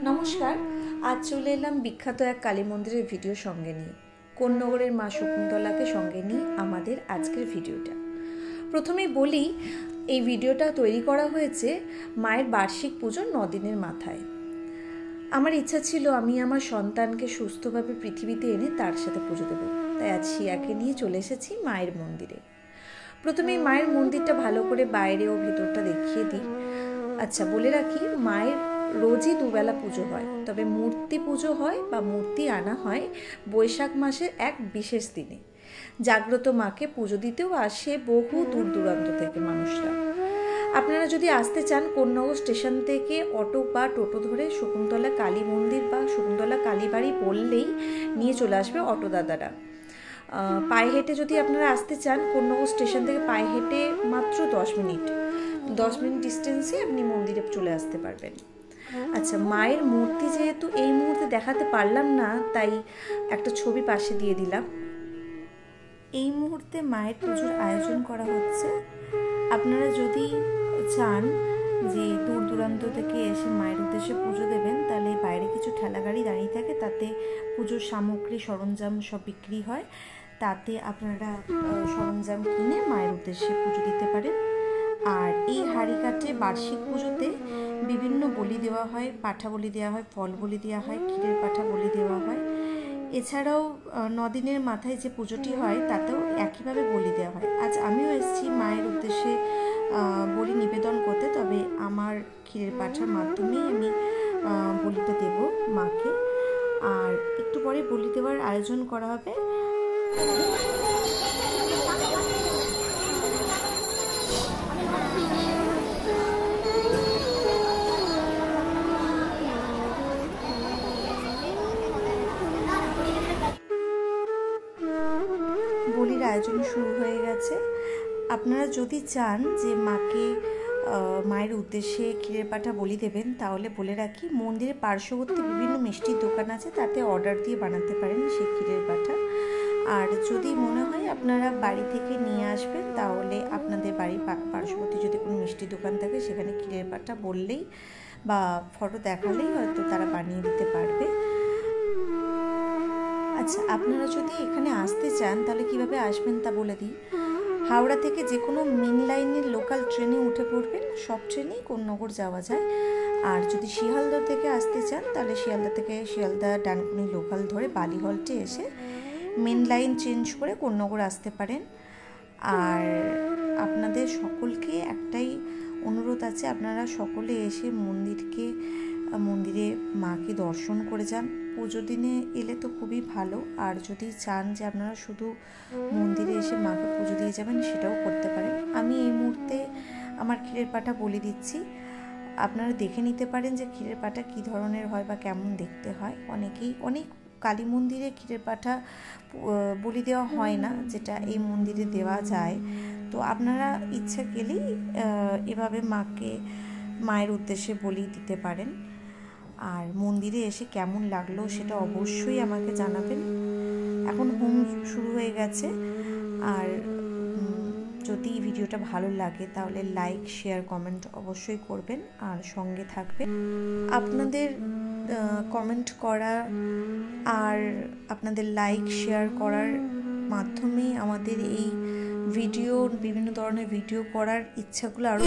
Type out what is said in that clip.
নমস্কার, আজ চলে এলাম বিখ্যাত এক কালী মন্দিরের ভিডিও সঙ্গে নিয়ে। কোন্নগরের মা শকুন্তলাকে সঙ্গে নিয়ে আমাদের আজকের ভিডিওটা। প্রথমেই বলি, এই ভিডিওটা তৈরি করা হয়েছে মায়ের বার্ষিক পুজোর 9 দিনের মাথায়। আমার ইচ্ছা ছিল আমি আমার সন্তানকে সুস্থভাবে পৃথিবীতে এনে তার সাথে পুজো দেবো, তাই আজ শিয়াকে নিয়ে চলে এসেছি মায়ের মন্দিরে। প্রথমেই মায়ের মন্দিরটা ভালো করে বাইরে ও ভেতরটা দেখিয়ে দিই। আচ্ছা, বলে রাখি, মায়ের রোজই দুবেলা পুজো হয়, তবে মূর্তি পুজো হয় বা মূর্তি আনা হয় বৈশাখ মাসের এক বিশেষ দিনে। জাগ্রত মাকে পুজো দিতেও আসে বহু দূর দূরান্ত থেকে মানুষরা। আপনারা যদি আসতে চান, কোন্নগর স্টেশন থেকে অটো বা টোটো ধরে শকুন্তলা কালী মন্দির বা শকুন্তলা কালীবাড়ি বললেই নিয়ে চলে আসবে অটো দাদারা। পায়ে হেঁটে যদি আপনারা আসতে চান, কোন্নগর স্টেশন থেকে পায়ে হেঁটে মাত্র 10 মিনিট ডিস্টেন্সে আপনি মন্দিরে চলে আসতে পারবেন। আচ্ছা, মায়ের মূর্তি যেহেতু এই মুহূর্তে দেখাতে পারলাম না, তাই একটা ছবি পাশে দিয়ে দিলাম। এই মুহূর্তে মায়ের পুজোর আয়োজন করা হচ্ছে। আপনারা যদি চান যে দূর দূরান্ত থেকে এসে মায়ের উদ্দেশ্যে পুজো দেবেন, তাহলে বাইরে কিছু ঠেলা গাড়ি দাঁড়িয়ে থাকে, তাতে পুজোর সামগ্রী সরঞ্জাম সব বিক্রি হয়। তাতে আপনারা সরঞ্জাম কিনে মায়ের উদ্দেশ্যে পুজো দিতে পারেন। আর এই হাড়িকাঠে বার্ষিক পুজোতে বিভিন্ন বলি দেওয়া হয়, পাঠা বলি দেওয়া হয়, ফল বলি দেওয়া হয়, ক্ষীরের পাঠা বলি দেওয়া হয়। এছাড়াও 9 দিনের মাথায় যে পুজোটি হয় তাতেও একইভাবে বলি দেওয়া হয়। আজ আমিও এসেছি মায়ের উদ্দেশ্যে বলি নিবেদন করতে, তবে আমার ক্ষীরের পাঠার মাধ্যমেই আমি বলিটা দেব মাকে। আর একটু পরে বলি দেওয়ার আয়োজন করা হবে। বলির আয়োজন শুরু হয়ে গেছে। আপনারা যদি চান যে মাকে মায়ের উদ্দেশ্যে ক্ষীরের পাঠা বলি দেবেন, তাহলে বলে রাখি, মন্দিরের পার্শ্ববর্তী বিভিন্ন মিষ্টির দোকান আছে, তাতে অর্ডার দিয়ে বানাতে পারেন সেই ক্ষীরের পাঠা। আর যদি মনে হয় আপনারা বাড়ি থেকে নিয়ে আসবেন, তাহলে আপনাদের বাড়ির পার্শ্ববর্তী যদি কোনো মিষ্টির দোকান থাকে, সেখানে ক্ষীরের পাঠা বললেই বা ফটো দেখালেই হয়তো তারা বানিয়ে দিতে পারবে। আচ্ছা, আপনারা যদি এখানে আসতে চান, তাহলে কিভাবে আসবেন তা বলে দিই। হাওড়া থেকে যে কোনো মেন লাইনের লোকাল ট্রেনে উঠে পড়বেন, সব ট্রেনেই কোন্নগর যাওয়া যায়। আর যদি শিয়ালদা থেকে আসতে চান, তাহলে শিয়ালদা থেকে শিয়ালদা ডানকুনি লোকাল ধরে বালিহলটে এসে মেন লাইন চেঞ্জ করে কোন্নগর আসতে পারেন। আর আপনাদের সকলকে একটাই অনুরোধ আছে, আপনারা সকলে এসে মন্দিরে মাকে দর্শন করে যান। পুজো দিনে এলে তো খুবই ভালো, আর যদি চান যে আপনারা শুধু মন্দিরে এসে মাকে পুজো দিয়ে যাবেন, সেটাও করতে পারেন। আমি এই মুহূর্তে আমার ক্ষীরের পাঠা বলি দিচ্ছি। আপনারা দেখে নিতে পারেন যে ক্ষীরের পাঠা কী ধরনের হয় বা কেমন দেখতে হয়। অনেক কালী মন্দিরে ক্ষীরের পাঠা বলি দেওয়া হয় না, যেটা এই মন্দিরে দেওয়া যায়। তো আপনারা ইচ্ছা গেলেই এভাবে মায়ের উদ্দেশ্যে বলি দিতে পারেন। আর মন্দিরে এসে কেমন লাগলো সেটা অবশ্যই আমাকে জানাবেন। এখন হোম শুরু হয়ে গেছে। আর যদি ভিডিওটা ভালো লাগে, তাহলে লাইক, শেয়ার, কমেন্ট অবশ্যই করবেন আর সঙ্গে থাকবেন। আপনাদের কমেন্ট করা আর আপনাদের লাইক শেয়ার করার মাধ্যমে আমাদের এই বিভিন্ন ধরনের ভিডিও করার ইচ্ছাগুলো আরও